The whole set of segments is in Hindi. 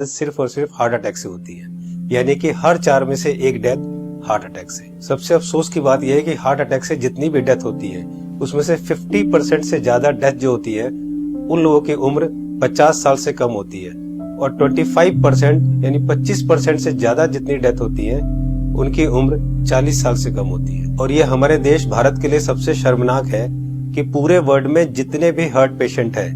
सिर्फ और सिर्फ हार्ट अटैक से होती है, यानी कि हर 4 में से 1 डेथ हार्ट अटैक से। सबसे अफसोस की बात यह है कि हार्ट अटैक से जितनी भी डेथ होती है उसमें से 50% से ज्यादा डेथ जो होती है उन लोगों की उम्र 50 साल से कम होती है और 25% यानी 25% से ज्यादा जितनी डेथ होती है उनकी उम्र 40 साल से कम होती है। और ये हमारे देश भारत के लिए सबसे शर्मनाक है कि पूरे वर्ल्ड में जितने भी हार्ट पेशेंट है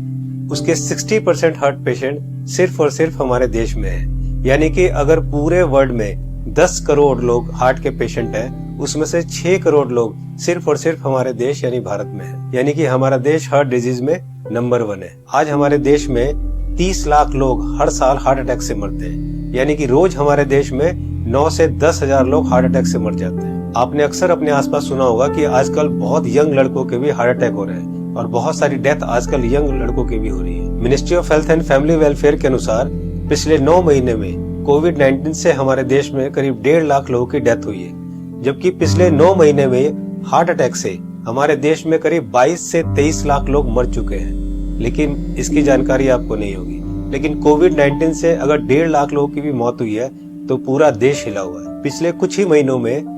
उसके 60% हार्ट पेशेंट सिर्फ और सिर्फ हमारे देश में है। यानी कि अगर पूरे वर्ल्ड में 10 करोड़ लोग हार्ट के पेशेंट हैं उसमें से 6 करोड़ लोग सिर्फ और सिर्फ हमारे देश यानी भारत में है। यानी कि हमारा देश हार्ट डिजीज में नंबर 1 है। आज हमारे देश में 30 लाख लोग हर साल हार्ट अटैक से मरते हैं, यानी कि रोज हमारे देश में 9 से 10 हजार लोग हार्ट अटैक से मर जाते हैं। आपने अक्सर अपने आसपास सुना होगा कि आजकल बहुत यंग लड़कों के भी हार्ट अटैक हो रहे हैं और बहुत सारी डेथ आजकल यंग लड़कों की भी हो रही है। Ministry of health and family welfare के अनुसार पिछले 9 महीने में कोविड-19 से हमारे देश में करीब 1.5 लाख लोगों की डेथ हुई है, जबकि पिछले 9 महीने में हार्ट अटैक से हमारे देश में करीब 22 से 23 लाख लोग मर चुके हैं। लेकिन इसकी जानकारी आपको नहीं होगी, लेकिन कोविड-19 से अगर 1.5 लाख लोगों की भी मौत हुई है तो पूरा देश हिला हुआ है। पिछले कुछ ही महीनों में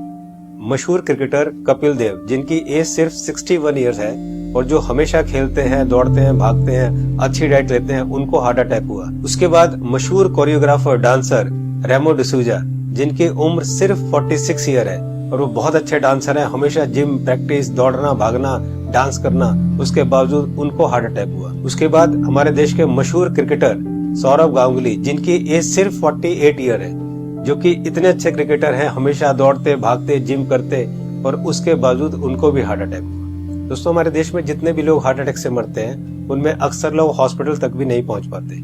मशहूर क्रिकेटर कपिल देव, जिनकी एज सिर्फ 61 ईयर्स है और जो हमेशा खेलते हैं, दौड़ते हैं, भागते हैं, अच्छी डाइट लेते हैं, उनको हार्ट अटैक हुआ। उसके बाद मशहूर कोरियोग्राफर डांसर रेमो डिसूजा, जिनकी उम्र सिर्फ 46 ईयर है और वो बहुत अच्छे डांसर हैं, हमेशा जिम, प्रैक्टिस, दौड़ना, भागना, डांस करना, उसके बावजूद उनको हार्ट अटैक हुआ। उसके बाद हमारे देश के मशहूर क्रिकेटर सौरव गांगुली, जिनकी एज सिर्फ 48 ईयर है, जो कि इतने अच्छे क्रिकेटर हैं, हमेशा दौड़ते, भागते, जिम करते, और उसके बावजूद उनको भी हार्ट अटैक हुआ। दोस्तों, हमारे देश में जितने भी लोग हार्ट अटैक से मरते हैं उनमें अक्सर लोग हॉस्पिटल तक भी नहीं पहुंच पाते।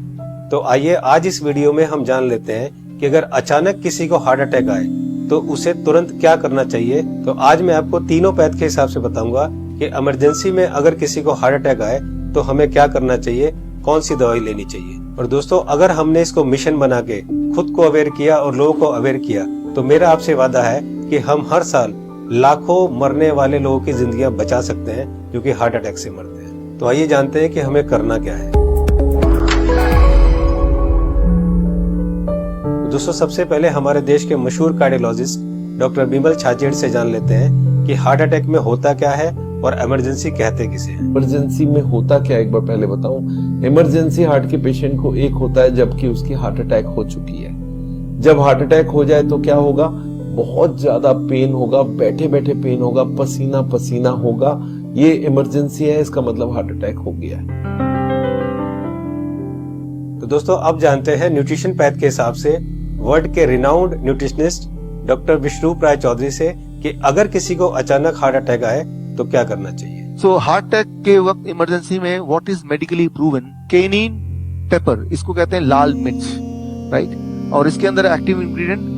तो आइए आज इस वीडियो में हम जान लेते हैं कि अगर अचानक किसी को हार्ट अटैक आए तो उसे तुरंत क्या करना चाहिए। तो आज मैं आपको तीनों पैथ के हिसाब से बताऊंगा कि इमरजेंसी में अगर किसी को हार्ट अटैक आए तो हमें क्या करना चाहिए, कौन सी दवाई लेनी चाहिए। और दोस्तों, अगर हमने इसको मिशन बना के खुद को अवेयर किया और लोगों को अवेयर किया तो मेरा आपसे वादा है कि हम हर साल लाखों मरने वाले लोगों की जिंदगियां बचा सकते हैं जो कि हार्ट अटैक से मरते हैं। तो आइए जानते हैं कि हमें करना क्या है। दोस्तों, सबसे पहले हमारे देश के मशहूर कार्डियोलॉजिस्ट डॉक्टर विमल छाजेड़ से जान लेते हैं कि हार्ट अटैक में होता क्या है और इमरजेंसी कहते किसे हैं। इमरजेंसी में होता क्या, एक बार पहले बताऊं। इमरजेंसी हार्ट के पेशेंट को एक होता है जबकि उसकी हार्ट अटैक हो चुकी है। जब हार्ट अटैक हो जाए तो क्या होगा, बहुत ज्यादा पेन होगा, बैठे बैठे पेन होगा, पसीना पसीना होगा। ये इमरजेंसी है, इसका मतलब हार्ट अटैक हो गया है। तो दोस्तों, अब जानते हैं न्यूट्रिशन पैथ के हिसाब से वर्ल्ड के रिनाउंड न्यूट्रिशनिस्ट डॉक्टर विश्वरूप राय चौधरी से कि अगर किसी को अचानक हार्ट अटैक आए तो क्या करना चाहिए। सो हार्ट अटैक के वक्त इमरजेंसी में what is medically proven, cayenne pepper, इसको कहते हैं लाल मिर्च, राइट। और इसके अंदर active ingredient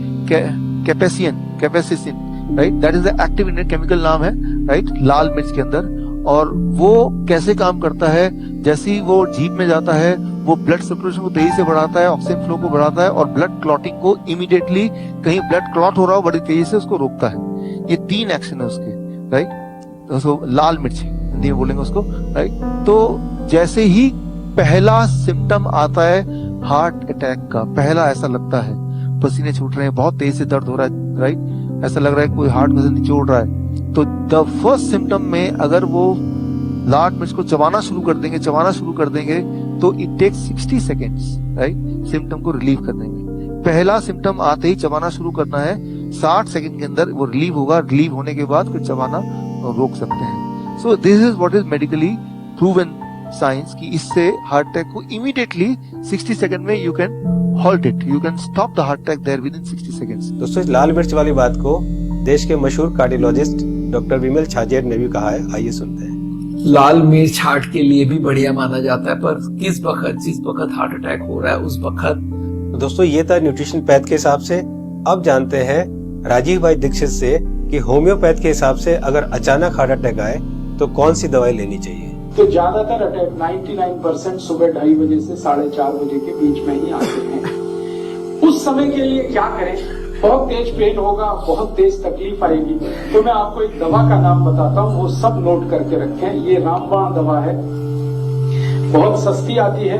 capsaicin, right, that is the active ingredient, chemical नाम है, राइट, लाल मिर्च के अंदर। और वो कैसे काम करता है, जैसे ही वो जीभ में जाता है वो ब्लड सर्कुलेशन को तेजी से बढ़ाता है, ऑक्सीजन फ्लो को बढ़ाता है और ब्लड क्लॉटिंग को इमीडिएटली, कहीं ब्लड क्लॉट हो रहा हो बड़ी तेजी से उसको रोकता है। ये 3 एक्शन है उसके, राइट। तो लाल मिर्च हिंदी में बोलेंगे उसको, राइट। तो जैसे ही पहला सिम्टम आता है हार्ट अटैक का, पहला ऐसा लगता है पसीने छूट रहे हैं, बहुत तेज से दर्द हो रहा है, राइट, ऐसा लग रहा है कोई हार्ट में से निचोड़ रहा है, तो द फर्स्ट सिम्टम में अगर वो लाल मिर्च को चबाना शुरू कर देंगे तो it takes 60 seconds, right, symptom को रिलीव करने में। पहला सिम्टम आते ही चबाना शुरू करना है, 60 सेकेंड के अंदर वो रिलीव होगा। रिलीव होने के बाद फिर चबाना रोक सकते हैं। So this is what is medically proven science कि इससे हार्ट अटैक को इमीडिएटली 60 सेकंड में you can halt it, you can stop the heart attack there within 60 seconds. दोस्तों, इस लाल मिर्च वाली बात को देश के मशहूर कार्डियोलॉजिस्ट डॉक्टर विमल छाजेड़ ने भी कहा है, आइए सुनते हैं। लाल मिर्च हार्ट के लिए भी बढ़िया माना जाता है, पर जिस वक्त हार्ट अटैक हो रहा है उस वक्त। दोस्तों, ये था न्यूट्रिशन पैथ के हिसाब से। अब जानते हैं राजीव भाई दीक्षित से कि होम्योपैथ के हिसाब से अगर अचानक हार्ट अटैक आए तो कौन सी दवाई लेनी चाहिए। तो ज्यादातर अटैक 99% सुबह 2:30 बजे से 4:30 बजे के बीच में ही आते हैं। उस समय के लिए क्या करें, बहुत तेज पेन होगा, बहुत तेज तकलीफ आएगी, तो मैं आपको एक दवा का नाम बताता हूँ, वो सब नोट करके रखें। ये रामबाण दवा है, बहुत सस्ती आती है,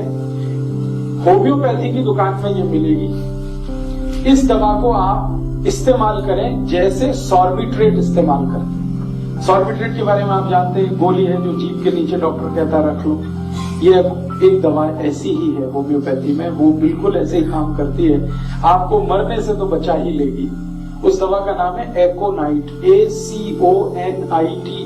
होम्योपैथी की दुकान में ये मिलेगी। इस दवा को आप इस्तेमाल करें जैसे सॉर्बिट्रेट इस्तेमाल करें। सॉर्बिट्रेट के बारे में आप जानते हैं, गोली है जो जीभ के नीचे डॉक्टर कहता है रख लो। ये एक दवा ऐसी ही है होम्योपैथी में, वो बिल्कुल ऐसे ही काम करती है, आपको मरने से तो बचा ही लेगी। उस दवा का नाम है एकोनाइट, ACONITE, ACONITE,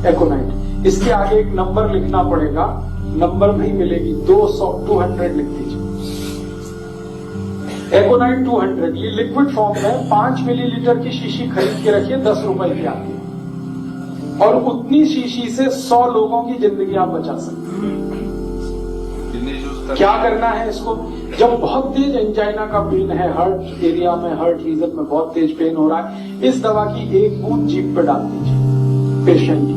एकोनाइट। इसके आगे एक नंबर लिखना पड़ेगा, नंबर नहीं मिलेगी, 200 लिख दीजिए। एकोनाइट 200 ये लिक्विड फॉर्म में 5 मिलीलीटर की शीशी खरीद के रखिए, 10 रुपए की आती है, और उतनी शीशी से 100 लोगों की जिंदगी आप बचा सकते हैं। क्या करना है इसको, जब बहुत तेज एंजाइना का पेन है, हार्ट एरिया में, हार्ट रीजन में बहुत तेज पेन हो रहा है, इस दवा की एक बूंद जीभ पे डाल दीजिए पेशेंट की,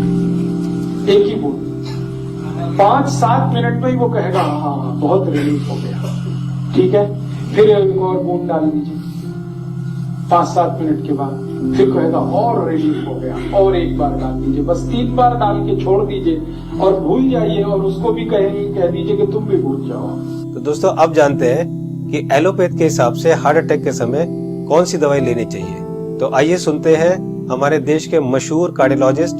एक ही बूंद। 5-7 मिनट में ही वो कहेगा हाँ बहुत रिलीफ हो गया, ठीक है। फिर एक और बूंद डाल दीजिए 5-7 मिनट के बाद, फिर कहेगा और रिलीफ हो गया, और एक बार डाल दीजिए, बस 3 बार डाल के छोड़ दीजिए और भूल जाइए, और उसको भी कह दीजिए कि तुम भी भूल जाओ। तो दोस्तों अब जानते हैं कि एलोपैथ के हिसाब से हार्ट अटैक के समय कौन सी दवाई लेनी चाहिए। तो आइए सुनते हैं हमारे देश के मशहूर कार्डियोलॉजिस्ट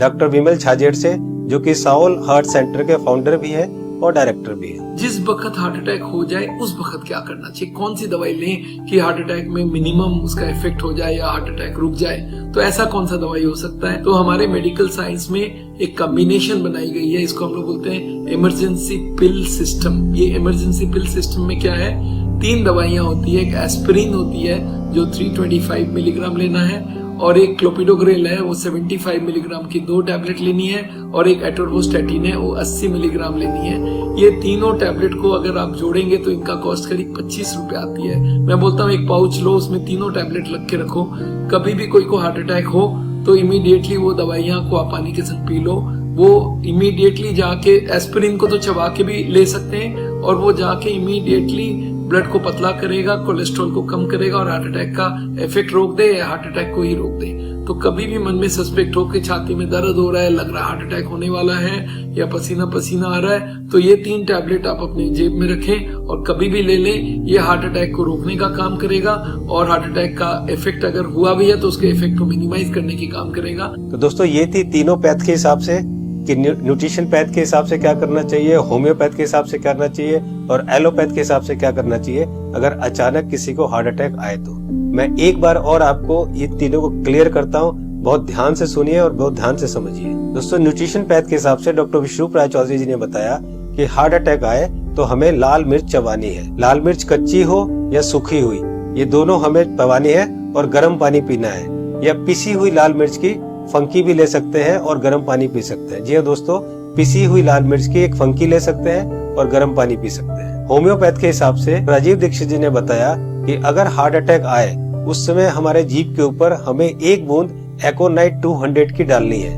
डॉक्टर विमल छाजेड़ से, जो कि साउल हार्ट सेंटर के फाउंडर भी है और डायरेक्टर भी है। जिस वक्त हार्ट अटैक हो जाए उस वक्त क्या करना चाहिए, कौन सी दवाई लें कि हार्ट अटैक में मिनिमम उसका इफेक्ट हो जाए या हार्ट अटैक रुक जाए, तो ऐसा कौन सा दवाई हो सकता है। तो हमारे मेडिकल साइंस में एक कॉम्बिनेशन बनाई गई है, इसको हम लोग बोलते हैं इमरजेंसी पिल सिस्टम। ये इमरजेंसी पिल सिस्टम में क्या है, 3 दवाइयां होती है। एक एस्पिरिन होती है जो 325 मिलीग्राम लेना है, और एक क्लोपिडोग्रेल है वो 75 मिलीग्राम की 2 टैबलेट लेनी है, और एक एटोर्वोस्टैटिन है वो 80 मिलीग्राम लेनी है। ये तीनों टैबलेट को अगर आप जोड़ेंगे तो इनका कॉस्ट करीब 25 रुपए आती है। मैं बोलता हूँ एक पाउच लो, उसमें तीनों टैबलेट लग के रखो, कभी भी कोई को हार्ट अटैक हो तो इमीडिएटली वो दवाइयां को आप पानी के संग पी लो। वो इमीडिएटली जाके एस्पिरिन को तो चबा के भी ले सकते हैं, और वो जाके इमीडिएटली ब्लड को पतला करेगा, कोलेस्ट्रॉल को कम करेगा, और हार्ट अटैक का इफेक्ट रोक दे या हार्ट अटैक को ही रोक दे। तो कभी भी मन में सस्पेक्ट हो कि छाती में दर्द हो रहा है, लग रहा है हार्ट अटैक होने वाला है, या पसीना पसीना आ रहा है, तो ये 3 टैबलेट आप अपनी जेब में रखें और कभी भी ले लें। ये हार्ट अटैक को रोकने का काम करेगा, और हार्ट अटैक का इफेक्ट अगर हुआ भी है तो उसके इफेक्ट को मिनिमाइज करने की काम करेगा। तो दोस्तों ये थी तीनों पैथ के हिसाब से कि न्यूट्रिशन पैथ के हिसाब से क्या करना चाहिए, होम्योपैथ के हिसाब से क्या करना चाहिए, और एलोपैथ के हिसाब से क्या करना चाहिए अगर अचानक किसी को हार्ट अटैक आए तो। मैं एक बार और आपको ये तीनों को क्लियर करता हूँ, बहुत ध्यान से सुनिए और बहुत ध्यान से समझिए। दोस्तों न्यूट्रिशन पैथ के हिसाब से डॉक्टर विष्णु राय चौधरी जी ने बताया कि हार्ट अटैक आए तो हमें लाल मिर्च चबानी है। लाल मिर्च कच्ची हो या सूखी हुई, ये दोनों हमें चबानी है, और गर्म पानी पीना है। या पिसी हुई लाल मिर्च की फंकी भी ले सकते हैं और गर्म पानी पी सकते हैं। जी हाँ दोस्तों, पिसी हुई लाल मिर्च की एक फंकी ले सकते हैं और गर्म पानी पी सकते हैं। होम्योपैथ के हिसाब से राजीव दीक्षित जी ने बताया कि अगर हार्ट अटैक आए उस समय हमारे जीभ के ऊपर हमें 1 बूंद एकोनाइट 200 की डालनी है,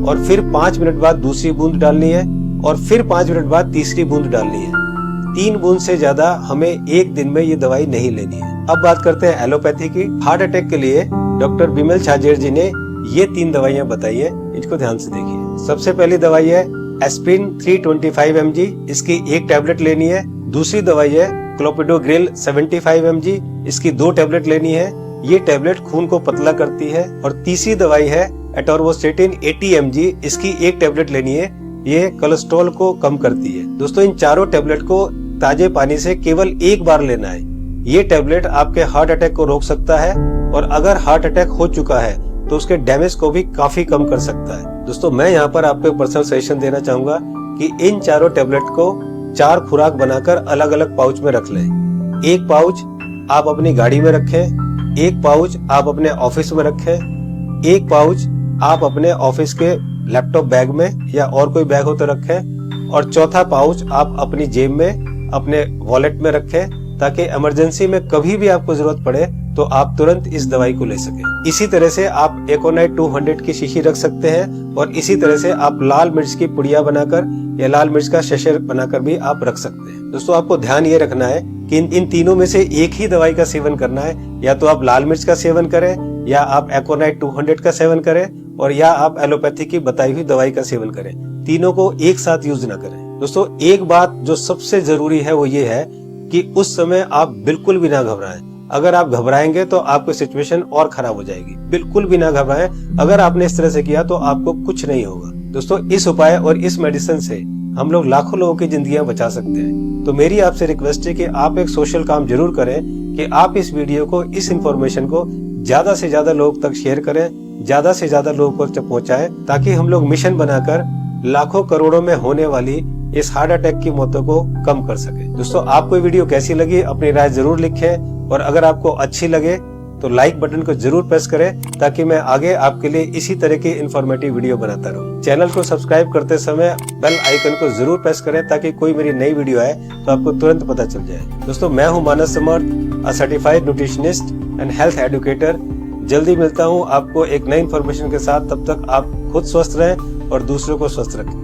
और फिर 5 मिनट बाद दूसरी बूंद डालनी है, और फिर 5 मिनट बाद तीसरी बूंद डालनी है। 3 बूंद से ज्यादा हमें एक दिन में ये दवाई नहीं लेनी है। अब बात करते हैं एलोपैथी की। हार्ट अटैक के लिए डॉक्टर विमल छाजेड़ जी ने ये 3 दवाइयां बताई है, इसको ध्यान से देखिए। सबसे पहली दवाई है एस्पिरिन 325 mg, इसकी 1 टैबलेट लेनी है। दूसरी दवाई है क्लोपिडोग्रेल 75 mg, इसकी 2 टैबलेट लेनी है। ये टैबलेट खून को पतला करती है। और तीसरी दवाई है एटोर्वोस्टैटिन 80 mg, इसकी 1 टैबलेट लेनी है। ये कोलेस्ट्रॉल को कम करती है। दोस्तों इन चारों टैबलेट को ताजे पानी से केवल 1 बार लेना है। ये टैबलेट आपके हार्ट अटैक को रोक सकता है, और अगर हार्ट अटैक हो चुका है तो उसके डैमेज को भी काफी कम कर सकता है। दोस्तों मैं यहाँ पर आपको पर्सनल सजेशन देना चाहूंगा कि इन चारों टैबलेट को 4 खुराक बनाकर अलग अलग पाउच में रख लें। 1 पाउच आप अपनी गाड़ी में रखें, 1 पाउच आप अपने ऑफिस में रखें, 1 पाउच आप अपने ऑफिस के लैपटॉप बैग में या और कोई बैग हो तो रखें, और चौथा पाउच आप अपनी जेब में अपने वॉलेट में रखें, ताकि इमरजेंसी में कभी भी आपको जरूरत पड़े तो आप तुरंत इस दवाई को ले सकें। इसी तरह से आप एकोनाइट 200 की शीशी रख सकते हैं, और इसी तरह से आप लाल मिर्च की पुड़िया बनाकर या लाल मिर्च का शशर बनाकर भी आप रख सकते हैं। दोस्तों आपको ध्यान ये रखना है कि इन तीनों में से एक ही दवाई का सेवन करना है। या तो आप लाल मिर्च का सेवन करें, या आप एकोनाइट 200 का सेवन करें, और या आप एलोपैथी की बताई हुई दवाई का सेवन करें। तीनों को एक साथ यूज ना करें। दोस्तों, एक बात जो सबसे जरूरी है वो ये है कि उस समय आप बिल्कुल भी ना घबराएं। अगर आप घबराएंगे तो आपकी सिचुएशन और खराब हो जाएगी। बिल्कुल भी ना घबराएं। अगर आपने इस तरह से किया तो आपको कुछ नहीं होगा। दोस्तों, इस उपाय और इस मेडिसिन से हम लोग लाखों लोगों की जिंदगियां बचा सकते हैं। तो मेरी आपसे रिक्वेस्ट है कि आप एक सोशल काम जरूर करें कि आप इस वीडियो को, इस इंफॉर्मेशन को ज्यादा से ज्यादा लोग तक शेयर करें, ज्यादा से ज्यादा लोगों तक पहुंचाएं, ताकि हम लोग मिशन बनाकर लाखों करोड़ों में होने वाली इस हार्ट अटैक की मौतों को कम कर सके। दोस्तों, आपको ये वीडियो कैसी लगी अपनी राय जरूर लिखें, और अगर आपको अच्छी लगे तो लाइक बटन को जरूर प्रेस करें, ताकि मैं आगे आपके लिए इसी तरह की इंफॉर्मेटिव वीडियो बनाता रहूं। चैनल को सब्सक्राइब करते समय बेल आइकन को जरूर प्रेस करें, ताकि कोई मेरी नई वीडियो आए तो आपको तुरंत पता चल जाए। दोस्तों, मैं हूं Manas Samarth, a certified nutritionist and health educator. जल्दी मिलता हूं आपको एक नई इंफॉर्मेशन के साथ। तब तक आप खुद स्वस्थ रहें और दूसरों को स्वस्थ रखें।